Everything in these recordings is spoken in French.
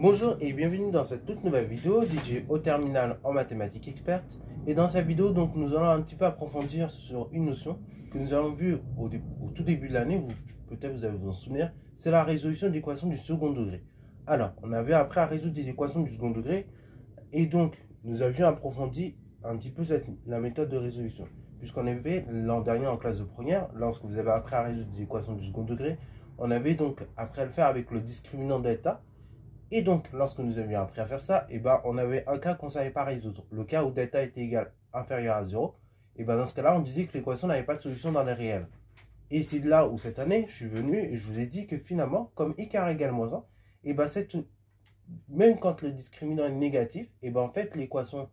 Bonjour et bienvenue dans cette toute nouvelle vidéo dédiée au terminal en mathématiques experte. Et dans cette vidéo, donc, nous allons un petit peu approfondir sur une notion que nous avons vue au tout début de l'année, ou peut-être vous allez vous en souvenir, c'est la résolution d'équations du second degré. Alors, on avait appris à résoudre des équations du second degré, et donc, nous avions approfondi un petit peu la méthode de résolution. Puisqu'on avait l'an dernier en classe de première, lorsque vous avez appris à résoudre des équations du second degré, on avait donc appris à le faire avec le discriminant delta. Et donc, lorsque nous avions appris à faire ça, on avait un cas qu'on ne savait pas résoudre. Le cas où delta était égal inférieur à 0. Et dans ce cas-là, on disait que l'équation n'avait pas de solution dans les réels. Et c'est de là où cette année, je suis venu et je vous ai dit que finalement, comme i carré égale moins 1, même quand le discriminant est négatif, en fait, l'équation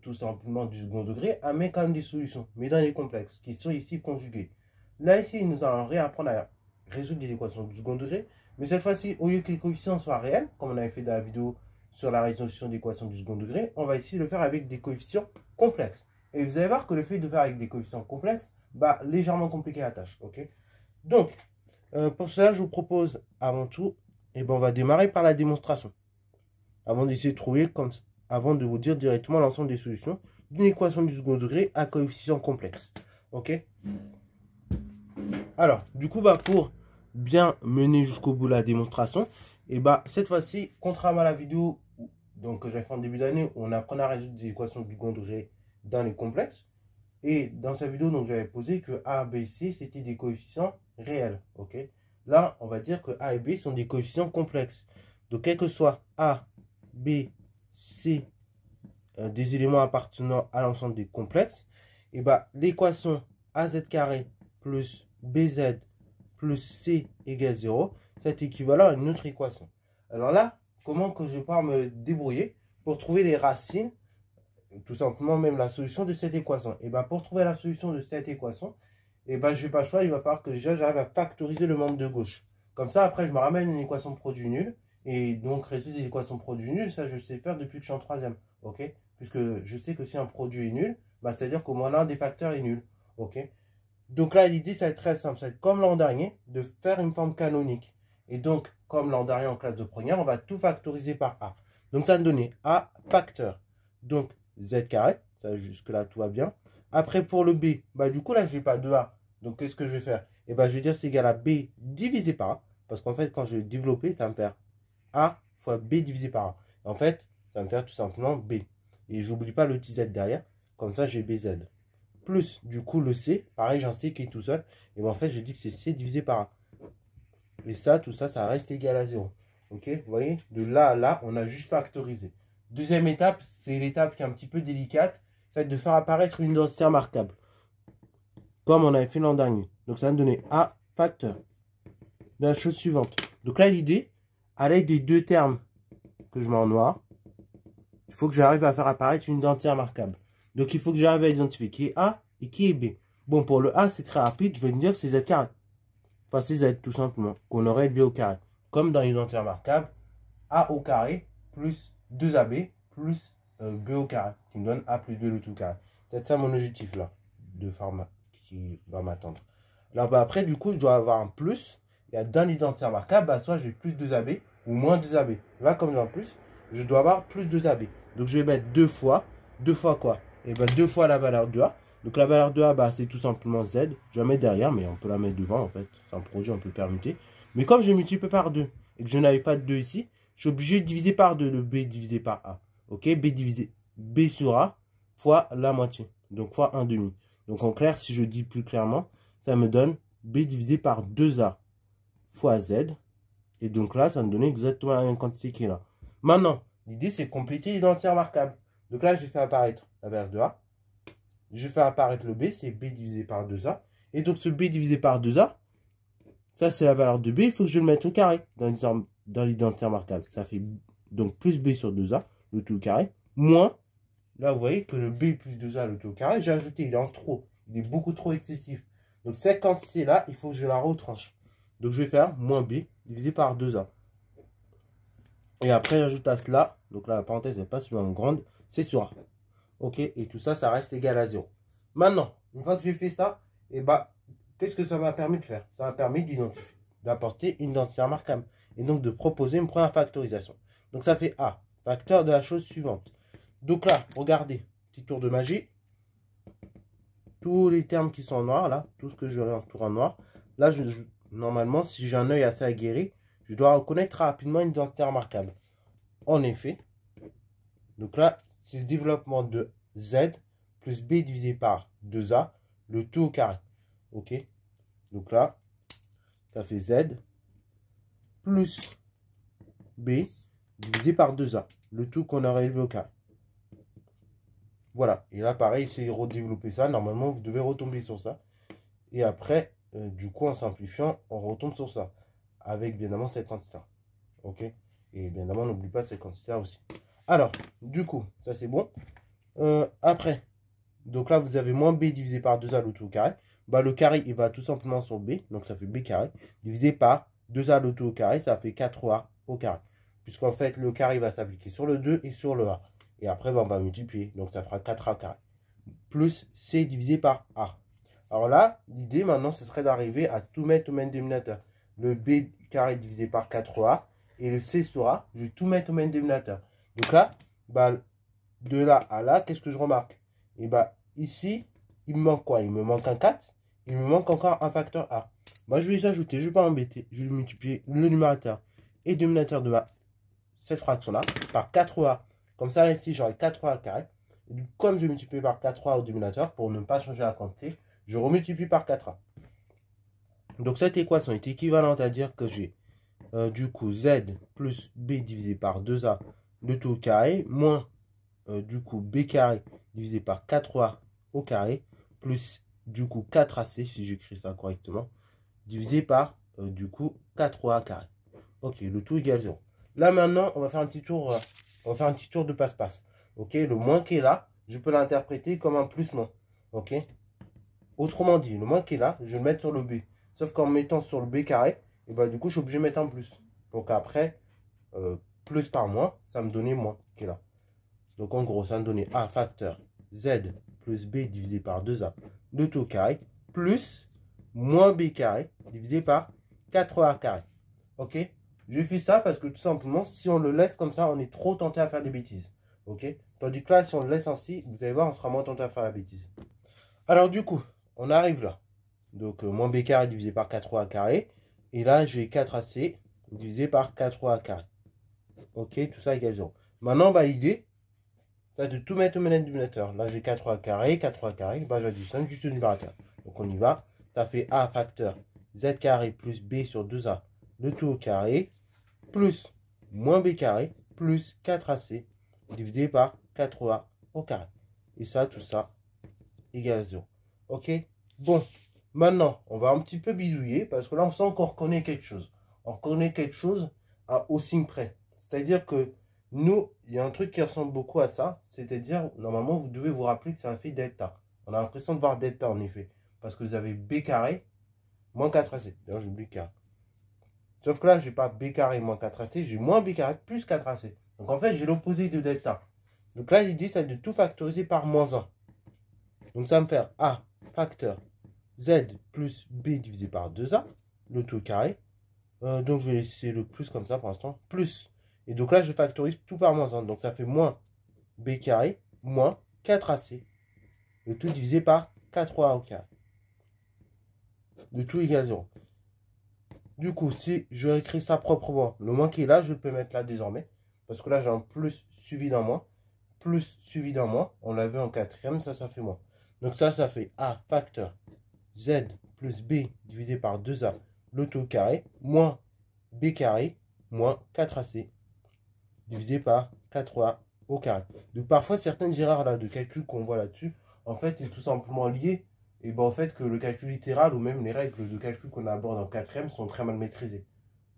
tout simplement du second degré amène quand même des solutions, mais dans les complexes, qui sont ici conjuguées. Là, ici, nous allons réapprendre à résoudre des équations du second degré. Mais cette fois-ci, au lieu que les coefficients soient réels, comme on avait fait dans la vidéo sur la résolution d'équations du second degré, on va ici le faire avec des coefficients complexes. Et vous allez voir que le fait de faire avec des coefficients complexes va légèrement compliquer la tâche. Okay, donc, pour cela, je vous propose avant tout, on va démarrer par la démonstration. Avant d'essayer de trouver, avant de vous dire directement l'ensemble des solutions d'une équation du second degré à coefficients complexes. Ok. Alors, du coup, pour bien mener jusqu'au bout la démonstration, cette fois-ci, contrairement à la vidéo que j'avais fait en début d'année, où on apprenait à résoudre des équations du second degré dans les complexes, et dans cette vidéo, j'avais posé que A, B, C, c'était des coefficients réels. Ok. Là, on va dire que A et B sont des coefficients complexes. Donc, quel que soit A, B, C, des éléments appartenant à l'ensemble des complexes, l'équation AZ carré plus BZ plus C égale 0, c'est équivalent à une autre équation. Alors là, comment que je vais pouvoir me débrouiller pour trouver les racines, tout simplement même la solution de cette équation? Pour trouver la solution de cette équation, je n'ai pas le choix, il va falloir que déjà j'arrive à factoriser le membre de gauche. Comme ça, après, je me ramène une équation de produit nul, et donc résoudre des équations de produit nul, ça je sais faire depuis que je suis en troisième, ok? Puisque je sais que si un produit est nul, c'est-à-dire qu'au moins l'un des facteurs est nul, ok? Donc là, l'idée, ça va être très simple. Ça va être comme l'an dernier, de faire une forme canonique. Et donc, comme l'an dernier en classe de première, on va tout factoriser par A. Donc, ça va me donner A facteur. Donc, Z carré. Ça, jusque-là, tout va bien. Après, pour le B, du coup, là, je n'ai pas de A. Donc, qu'est-ce que je vais faire? Je vais dire c'est égal à B divisé par A. Parce qu'en fait, quand je vais développer, ça va me faire A fois B divisé par A. En fait, ça va me faire tout simplement B. Et j'oublie pas le petit Z derrière. Comme ça, j'ai BZ. Plus du coup le C, pareil j'ai un C qui est tout seul, et en fait je dis que c'est C divisé par A. Et ça, tout ça, ça reste égal à 0. Ok, vous voyez, de là à là, on a juste factorisé. Deuxième étape, c'est l'étape qui est un petit peu délicate, ça va être de faire apparaître une densité remarquable. Comme on avait fait l'an dernier. Donc ça va me donner A facteur. De la chose suivante. Donc là l'idée, à l'aide des deux termes que je mets en noir, il faut que j'arrive à faire apparaître une densité remarquable. Donc, il faut que j'arrive à identifier qui est A et qui est B. Bon, pour le A, c'est très rapide. Je vais me dire que c'est Z carré. Enfin, c'est Z, tout simplement. Qu'on aurait B au carré. Comme dans l'identité remarquable, A au carré plus 2AB plus B au carré. Qui me donne A plus B le tout carré. C'est ça mon objectif, là, de pharma, qui va m'attendre. Alors, après, du coup, je dois avoir un plus. Et dans l'identité remarquable, soit j'ai plus 2AB ou moins 2AB. Là, comme j'ai un plus, je dois avoir plus 2AB. Donc, je vais mettre deux fois quoi? Deux fois la valeur de A. Donc la valeur de A, c'est tout simplement Z. Je la mets derrière, mais on peut la mettre devant en fait. C'est un produit, on peut le permuter. Mais comme je multiplie par 2 et que je n'avais pas de 2 ici, je suis obligé de diviser par 2 le B divisé par A. Ok, B sur A fois la moitié. Donc fois 1 demi. Donc en clair, si je dis plus clairement, ça me donne B divisé par 2A fois Z. Et donc là, ça me donne exactement la même quantité qui est là. Maintenant, l'idée c'est de compléter l'identité remarquable. Donc là, je fais apparaître la valeur de A. Je fais apparaître le B, c'est B divisé par 2A. Et donc, ce B divisé par 2A, ça, c'est la valeur de B. Il faut que je le mette au carré dans l'identité remarquable. Ça fait donc plus B sur 2A, le tout au carré, moins, là, vous voyez que le B plus 2A, le tout au carré, j'ai ajouté, il est en trop. Il est beaucoup trop excessif. Donc, cette quantité-là, il faut que je la retranche. Donc, je vais faire moins B divisé par 2A. Et après, j'ajoute à cela, donc là, la parenthèse n'est pas suffisamment grande, c'est sur A. Ok, et tout ça, ça reste égal à 0. Maintenant, une fois que j'ai fait ça, qu'est-ce que ça m'a permis de faire? Ça m'a permis d'apporter une densité remarquable. Et donc de proposer une première factorisation. Donc ça fait A, facteur de la chose suivante. Donc là, regardez, petit tour de magie. Tous les termes qui sont en noir, là, tout ce que je entoure en noir. Là, normalement, si j'ai un œil assez aguerri, je dois reconnaître rapidement une identité remarquable. En effet, donc là, c'est le développement de Z plus B divisé par 2A, le tout au carré. Ok? Donc là, ça fait Z plus B divisé par 2A, le tout qu'on aurait élevé au carré. Voilà, et là pareil, c'est redévelopper ça. Normalement, vous devez retomber sur ça. Et après, du coup, en simplifiant, on retombe sur ça. Avec bien évidemment cette quantité-là. Ok? Et bien évidemment, n'oublie pas cette quantité-là aussi. Alors, du coup, ça c'est bon. Après, donc là, vous avez moins B divisé par 2A le tout au carré. Bah, le carré, il va tout simplement sur B. Donc ça fait B carré. Divisé par 2A le tout au carré, ça fait 4A au carré. Puisqu'en fait, le carré va s'appliquer sur le 2 et sur le A. Et après, bah, on va multiplier. Donc ça fera 4A carré. Plus C divisé par A. Alors là, l'idée maintenant, ce serait d'arriver à tout mettre au même dénominateur. Le B carré divisé par 4A. Et le C sur A, je vais tout mettre au même dénominateur. Donc là, bah, de là à là, qu'est-ce que je remarque? Et bah, ici, il me manque quoi? Il me manque un 4. Il me manque encore un facteur A. Bah, je vais les ajouter, je ne vais pas m'embêter. Je vais multiplier le numérateur et le dénominateur de cette fraction-là par 4A. Comme ça, là, ici, j'aurai 4A carré. Et comme je vais multiplier par 4A au dénominateur, pour ne pas changer la quantité, je remultiplie par 4A. Donc, cette équation est équivalente à dire que j'ai du coup Z plus B divisé par 2A, le tout au carré, moins du coup B carré divisé par 4A au carré, plus du coup 4AC, si j'écris ça correctement, divisé par du coup 4A carré. Ok, le tout égale 0. Là maintenant, on va faire un petit tour, de passe-passe. Ok, le moins qui est là, je peux l'interpréter comme un plus-moins. Ok. Autrement dit, le moins qui est là, je vais le mettre sur le B. Sauf qu'en mettant sur le B carré, et bah, du coup, je suis obligé de mettre un plus. Donc après, plus par moins, ça me donnait moins qui est là. Donc en gros, ça me donnait A facteur Z plus B divisé par 2A, le tout au carré, plus moins B carré divisé par 4A carré. Ok? Je fais ça parce que tout simplement, si on le laisse comme ça, on est trop tenté à faire des bêtises. Ok? Tandis que là, si on le laisse ainsi, vous allez voir, on sera moins tenté à faire la bêtise. Alors du coup, on arrive là. Donc moins B carré divisé par 4A carré. Et là, j'ai 4AC divisé par 4A carré. Ok, tout ça égale 0. Maintenant, bah, l'idée, c'est de tout mettre au même dénominateur. Là, j'ai 4A carré. Bah, j'additionne juste le numérateur. Donc on y va. Ça fait A facteur Z carré plus B sur 2A, le tout au carré, plus moins B carré, plus 4AC, divisé par 4A au carré. Et ça, tout ça, égale 0. Ok? Bon, maintenant, on va un petit peu bidouiller, parce que là, on sent qu'on reconnaît quelque chose. On reconnaît quelque chose au signe près. C'est-à-dire que nous, il y a un truc qui ressemble beaucoup à ça. C'est-à-dire, normalement, vous devez vous rappeler que ça fait delta. On a l'impression de voir delta, en effet. Parce que vous avez B carré moins 4AC. D'ailleurs, j'oublie carré. Sauf que là, je n'ai pas B carré moins 4AC, j'ai moins B carré plus 4AC. Donc en fait, j'ai l'opposé de delta. Donc là, l'idée, c'est de tout factoriser par moins 1. Donc ça va me faire A facteur Z plus B divisé par 2A, le tout carré. Donc je vais laisser le plus comme ça pour l'instant. Plus. Et donc là, je factorise tout par moins 1. Donc ça fait moins B carré moins 4AC. Le tout divisé par 4A au carré. Le tout égale 0. Du coup, si je réécris ça proprement, le moins qui est là, je peux mettre là désormais. Parce que là, j'ai un plus suivi d'un moins. Plus suivi d'un moins. On l'avait en quatrième, ça fait moins. Donc ça fait A facteur Z plus B divisé par 2A, le tout carré, moins B carré, moins 4AC, divisé par 4A au carré. Donc parfois, certaines erreurs là, de calcul qu'on voit là-dessus, en fait, c'est tout simplement lié et ben, en fait, que le calcul littéral ou même les règles de calcul qu'on aborde en quatrième sont très mal maîtrisées.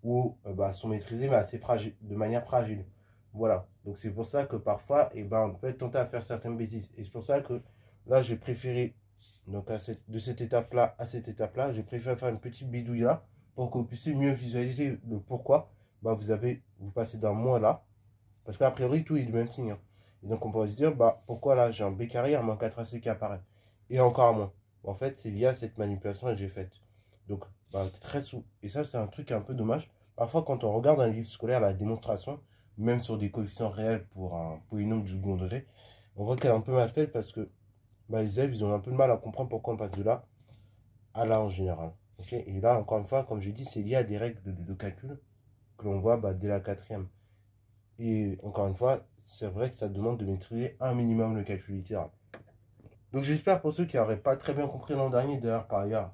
Ou sont maîtrisées mais assez fragile, de manière fragile. Voilà. Donc c'est pour ça que parfois, on peut être tenté à faire certaines bêtises. Et c'est pour ça que là, j'ai préféré, donc de cette étape-là à cette étape-là, j'ai préféré faire une petite bidouille là pour que vous puissiez mieux visualiser le pourquoi. Vous passez d'un moins là. Parce qu'a priori, tout est du même signe. Hein. Et donc on pourrait se dire, pourquoi là, j'ai un B carré, un moins 4AC qui apparaît. Et encore un moins. En fait, c'est lié à cette manipulation que j'ai faite. Donc, très souvent. Et ça, c'est un truc un peu dommage. Parfois, quand on regarde un livre scolaire, la démonstration, même sur des coefficients réels pour un polynôme du second degré, on voit qu'elle est un peu mal faite parce que bah, les élèves, ils ont un peu de mal à comprendre pourquoi on passe de là à là en général. Okay, et là, encore une fois, comme je dis, c'est lié à des règles de calcul que l'on voit bah, dès la quatrième. Et encore une fois, c'est vrai que ça demande de maîtriser un minimum le calcul littéral. Donc j'espère pour ceux qui n'auraient pas très bien compris l'an dernier, d'ailleurs par ailleurs,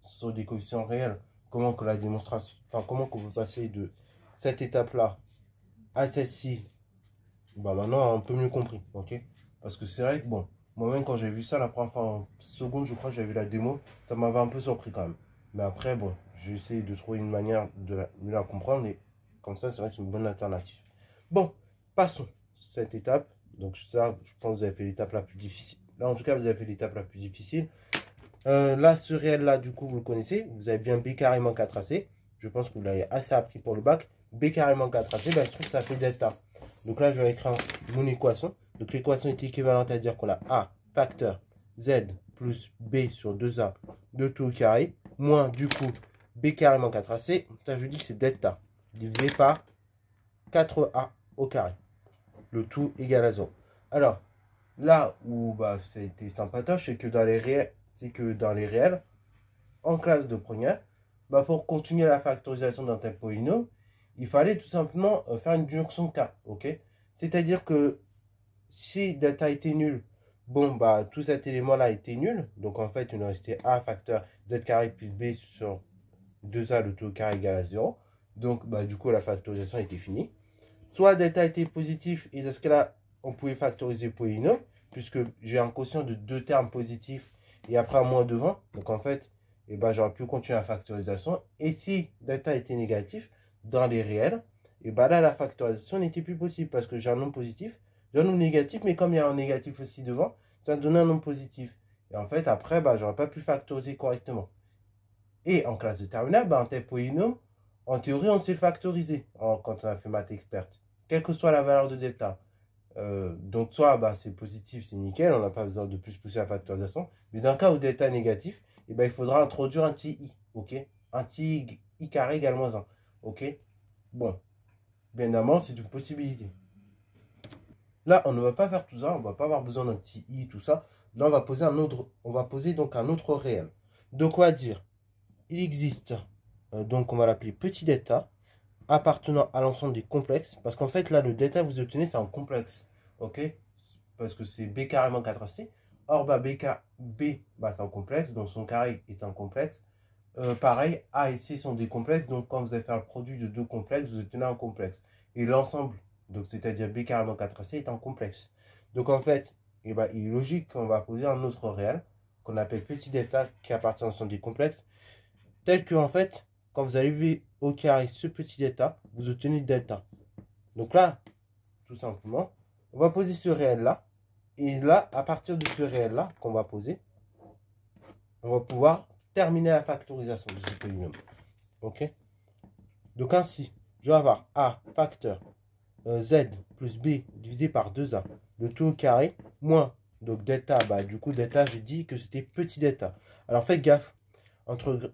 sur des coefficients réels, comment que la démonstration, enfin comment qu'on peut passer de cette étape-là à celle-ci, bah maintenant on a un peu mieux compris, ok? Parce que c'est vrai que bon, moi-même quand j'ai vu ça la première fois en seconde, je crois que j'avais vu la démo, ça m'avait un peu surpris quand même. Mais après, bon, j'ai essayé de trouver une manière de mieux la comprendre et comme ça, c'est vrai que c'est une bonne alternative. Bon, passons cette étape. Donc ça, je pense que vous avez fait l'étape la plus difficile. Là, en tout cas, vous avez fait l'étape la plus difficile. Là, ce réel-là, du coup, vous le connaissez. Vous avez bien B carré moins 4AC. Je pense que vous l'avez assez appris pour le bac. B carré moins 4AC, ben, je trouve que ça fait delta. Donc là, je vais écrire mon équation. Donc l'équation est équivalente à dire qu'on a A facteur Z plus B sur 2A de tout au carré, moins du coup B carré moins 4AC. Ça, je dis que c'est delta divisé par 4A au carré. Le tout égal à 0. Alors, là où bah, c'était sympatoche, c'est que dans les réels, en classe de première, bah, pour continuer la factorisation d'un tel polynôme, il fallait tout simplement faire une jonction K, ok? C'est-à-dire que si delta était nul, bon, bah, tout cet élément-là était nul, donc en fait, il nous restait A facteur Z carré plus B sur 2A le tout au carré égal à 0. Donc, bah, du coup, la factorisation était finie. Soit delta était positif, et dans ce cas-là, on pouvait factoriser le polynôme, puisque j'ai un quotient de deux termes positifs, et après un moins devant. Donc en fait, eh ben, j'aurais pu continuer la factorisation. Et si delta était négatif, dans les réels, et ben là, la factorisation n'était plus possible, parce que j'ai un nombre positif, j'ai un nombre négatif, mais comme il y a un négatif aussi devant, ça me donne un nombre positif. Et en fait, après, bah, j'aurais pas pu factoriser correctement. Et en classe de terminale, bah, un tel polynôme, en théorie, on sait le factoriser quand on a fait maths experte, quelle que soit la valeur de delta. Donc, soit bah, c'est positif, c'est nickel, on n'a pas besoin de plus pousser la factorisation. Mais dans le cas où delta est négatif, eh ben, il faudra introduire un petit i, ok? Un petit i carré égale moins 1, ok? Bon, bien évidemment, c'est une possibilité. Là, on ne va pas faire tout ça, on ne va pas avoir besoin d'un petit i, tout ça. Là, on va poser donc un autre réel. Donc, on va dire, il existe, donc on va l'appeler petit delta, appartenant à l'ensemble des complexes, parce qu'en fait là le delta que vous obtenez c'est un complexe, ok, parce que c'est B carrément 4C, or bah, B bah, c'est un complexe, donc son carré est un complexe, pareil A et C sont des complexes, donc quand vous allez faire le produit de deux complexes, vous obtenez un complexe, et l'ensemble, donc c'est-à-dire B carrément 4C est un complexe, donc en fait, et bah, il est logique qu'on va poser un autre réel, qu'on appelle petit delta, qui appartient à l'ensemble des complexes, tel que en fait, quand vous arrivez au carré ce petit delta, vous obtenez le delta. Donc là, tout simplement, on va poser ce réel-là. Et là, à partir de ce réel-là qu'on va poser, on va pouvoir terminer la factorisation de ce polynôme. Ok? Donc ainsi, je vais avoir A facteur Z plus B divisé par 2A, le tout au carré, moins, donc delta, bah du coup delta, j'ai dit que c'était petit delta. Alors faites gaffe,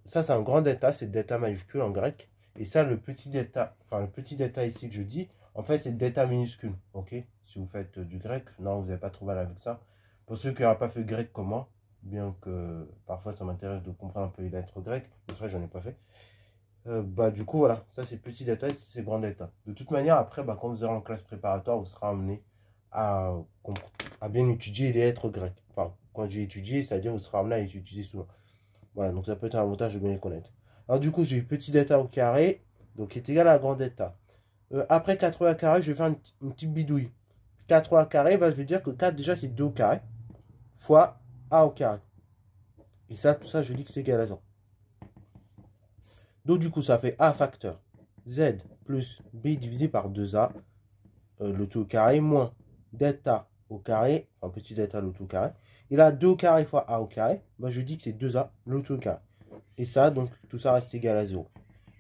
ça c'est un grand delta, c'est delta majuscule en grec, et ça le petit delta, enfin le petit delta ici que je dis, en fait c'est delta minuscule, ok? Si vous faites du grec, non vous n'avez pas trop mal avec ça. Pour ceux qui n'auraient pas fait grec comme moi, bien que parfois ça m'intéresse de comprendre un peu les lettres grecques, mais c'est vrai j'en ai pas fait. Bah du coup voilà, ça c'est petit delta et c'est grand delta. De toute manière après, bah, quand vous serez en classe préparatoire, vous serez amené à bien étudier les lettres grecques. Enfin, quand j'ai étudié, c'est-à-dire vous serez amené à les utiliser souvent. Voilà, donc ça peut être un avantage de bien les connaître. Alors du coup, j'ai eu petit delta au carré, donc qui est égal à grand delta. Après 4a carré, je vais faire une petite bidouille. 4a carré, bah, je vais dire que 4 déjà c'est 2 au carré, fois a au carré. Et ça, tout ça, je dis que c'est égal à 100. Donc du coup, ça fait a facteur z plus b divisé par 2a, le tout au carré, moins delta au carré, enfin petit delta le tout au carré. Et là, 2 au carré fois a au carré, bah, je dis que c'est 2a le tout au carré. Et ça, donc tout ça reste égal à 0.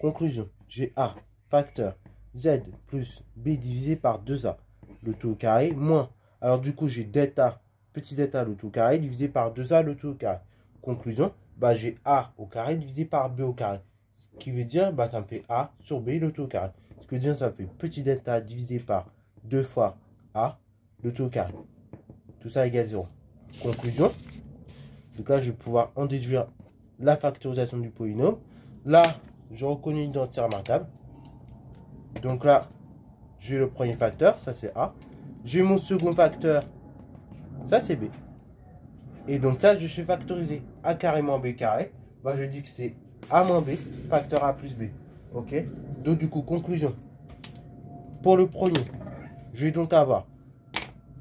Conclusion, j'ai a facteur z plus b divisé par 2a, le tout au carré, moins. Alors du coup, j'ai delta, petit delta le tout au carré, divisé par 2a le tout au carré. Conclusion, bah, j'ai a au carré divisé par b au carré. Ce qui veut dire, bah, ça me fait a sur b le tout au carré. Ce que dire, ça fait petit delta divisé par 2 fois A, le tout au carré. Tout ça égale 0. Conclusion. Donc là, je vais pouvoir en déduire la factorisation du polynôme. Là, je reconnais une identité remarquable. Donc là, j'ai le premier facteur, ça c'est A. J'ai mon second facteur, ça c'est B. Et donc ça, je suis factorisé. A carré moins B carré. Bah, je dis que c'est A moins B, facteur A plus B. Ok. Donc du coup, conclusion. Pour le premier, je vais donc avoir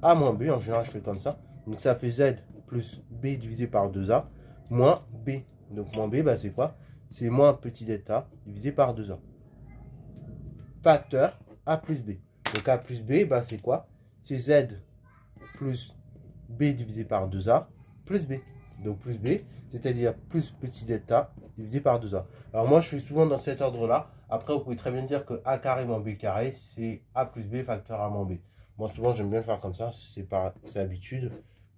A moins B. En général, je fais comme ça. Donc ça fait Z plus B divisé par 2A moins B. Donc moins B, bah, c'est quoi? C'est moins petit delta divisé par 2A. Facteur A plus B. Donc A plus B, bah, c'est quoi? C'est Z plus B divisé par 2A plus B. Donc plus B, c'est-à-dire plus petit delta divisé par 2A. Alors moi, je fais souvent dans cet ordre-là. Après, vous pouvez très bien dire que A carré moins B carré, c'est A plus B facteur A moins B. Moi, souvent, j'aime bien le faire comme ça. C'est habitude.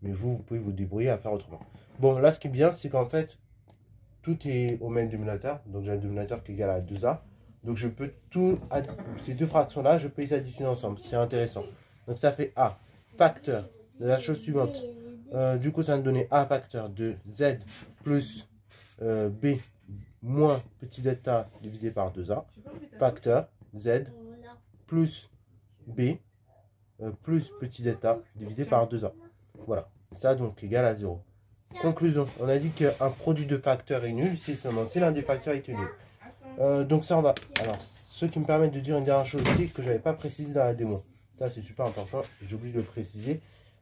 Mais vous pouvez vous débrouiller à faire autrement. Bon, là, ce qui est bien, c'est qu'en fait, tout est au même dénominateur. Donc, j'ai un dénominateur qui est égal à 2A. Donc, je peux ces deux fractions-là, je peux les additionner ensemble. C'est intéressant. Donc, ça fait A facteur de la chose suivante. Du coup, ça va me donner A facteur de Z plus B moins petit delta divisé par 2A. Facteur Z plus B plus petit delta divisé par 2A. Voilà. Ça, donc, égal à 0. Conclusion. On a dit qu'un produit de facteurs est nul si seulement si l'un des facteurs est nul. Donc, ça, on va... Alors, ce qui me permet de dire une dernière chose aussi que je n'avais pas précisé dans la démo. Ça, c'est super important. J'ai oublié de le préciser.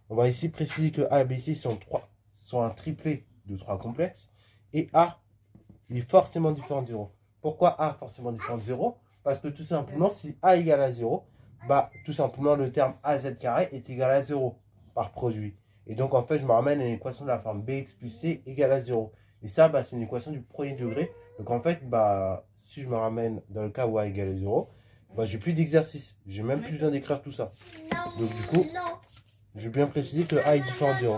On va ici préciser que A et B, C sont un triplet de 3 complexes. Et A, il est forcément différent de 0. Pourquoi A forcément différent de 0? Parce que tout simplement, si A égale à 0, bah, tout simplement, le terme AZ carré est égal à 0 par produit. Et donc, en fait, je me ramène à une équation de la forme BX plus C égale à 0. Et ça, bah, c'est une équation du premier degré. Donc, en fait, bah, si je me ramène dans le cas où A égale à 0, bah, j'ai plus d'exercice. J'ai même plus besoin d'écrire tout ça. Donc, du coup, je vais bien préciser que A est différent de 0.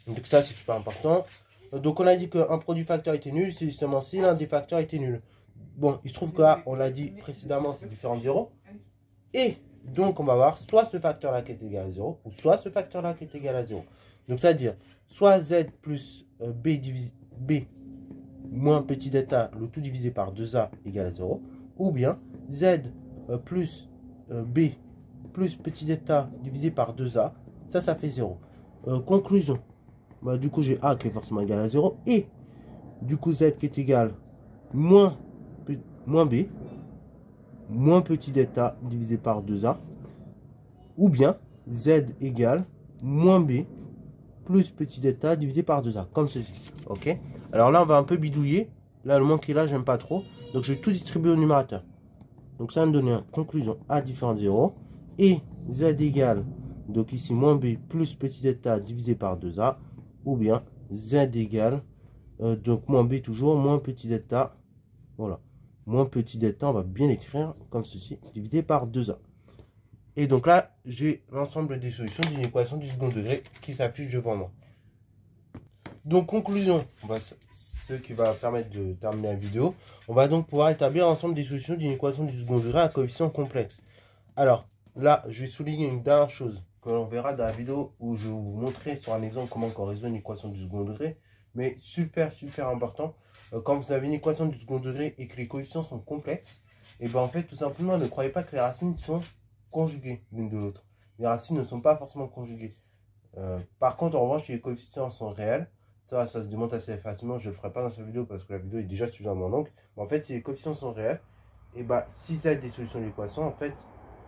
Donc, ça, c'est super important. Donc, on a dit qu'un produit facteur était nul, c'est justement si l'un des facteurs était nul. Bon, il se trouve que A, on l'a dit précédemment, c'est différent de 0. Et donc, on va voir soit ce facteur-là qui est égal à 0, ou soit ce facteur-là qui est égal à 0. Donc, c'est-à-dire, soit Z plus B moins petit delta, le tout divisé par 2A égale à 0, ou bien Z plus B plus petit delta divisé par 2A, ça fait 0. Conclusion. Bah, du coup, j'ai A qui est forcément égal à 0, et du coup, Z qui est égal moins B, moins petit delta divisé par 2A, ou bien Z égale moins B plus petit delta divisé par 2A, comme ceci. Ok. Alors là, on va un peu bidouiller. Là, le manque est là, j'aime pas trop. Donc, je vais tout distribuer au numérateur. Donc, ça va me donner une conclusion A différent de 0. Et Z égale, donc ici, moins B plus petit delta divisé par 2A. Ou bien Z égale, donc moins B toujours, moins petit delta. Voilà. Moins petit delta, on va bien l'écrire comme ceci, divisé par 2A. Et donc là, j'ai l'ensemble des solutions d'une équation du second degré qui s'affiche devant moi. Donc, conclusion, ce qui va permettre de terminer la vidéo. On va donc pouvoir établir l'ensemble des solutions d'une équation du second degré à coefficient complexe. Alors, là, je vais souligner une dernière chose que l'on verra dans la vidéo où je vais vous montrer sur un exemple comment on résout une équation du second degré. Mais super important, quand vous avez une équation du second degré et que les coefficients sont complexes, et bien en fait, tout simplement, ne croyez pas que les racines sont conjuguées l'une de l'autre. Les racines ne sont pas forcément conjuguées. Par contre, en revanche, si les coefficients sont réels, ça se démontre assez facilement. Je ne le ferai pas dans cette vidéo parce que la vidéo est déjà suffisamment longue. Mais en fait, si les coefficients sont réels, et bah, si Z est des solutions de l'équation, en fait,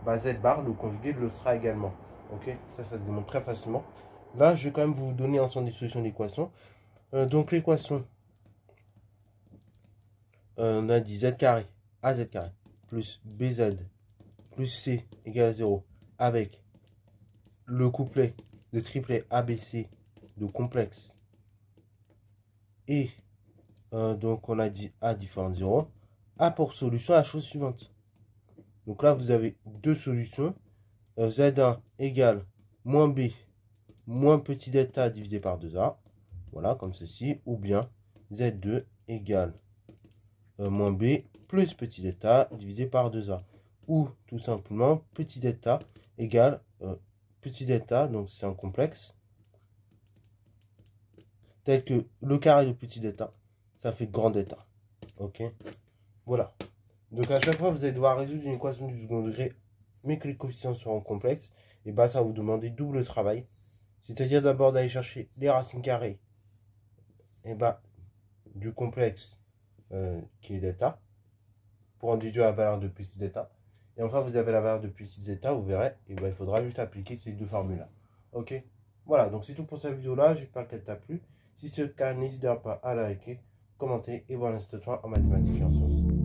bah, Z bar, le conjugué, le sera également. Ok, ça se démontre très facilement. Là, je vais quand même vous donner ensemble des solutions de l'équation. Donc, l'équation, on a dit Z carré, AZ carré, plus BZ, plus C égale à 0, avec le couplet de triplet ABC de complexe. Et donc, on a dit A différent de 0. A pour solution la chose suivante. Donc là, vous avez deux solutions. Z1 égale moins B moins petit delta divisé par 2A. Voilà, comme ceci. Ou bien Z2 égale moins b plus petit delta divisé par 2a. Ou tout simplement petit delta égale petit delta, donc c'est un complexe, tel que le carré de petit delta, ça fait grand delta. Ok, voilà. Donc à chaque fois, vous allez devoir résoudre une équation du second degré, mais que les coefficients seront complexes, et bah ça va vous demander double travail. C'est-à-dire d'abord d'aller chercher les racines carrées et bah, du complexe qui est delta, pour en déduire la valeur de petit delta. Et enfin, vous avez la valeur de petit delta, vous verrez, et bah, il faudra juste appliquer ces deux formules-là. Ok, voilà, donc c'est tout pour cette vidéo-là, j'espère qu'elle t'a plu. Si c'est le cas, n'hésite pas à la liker, commenter et voir l'institut en mathématiques et en sciences.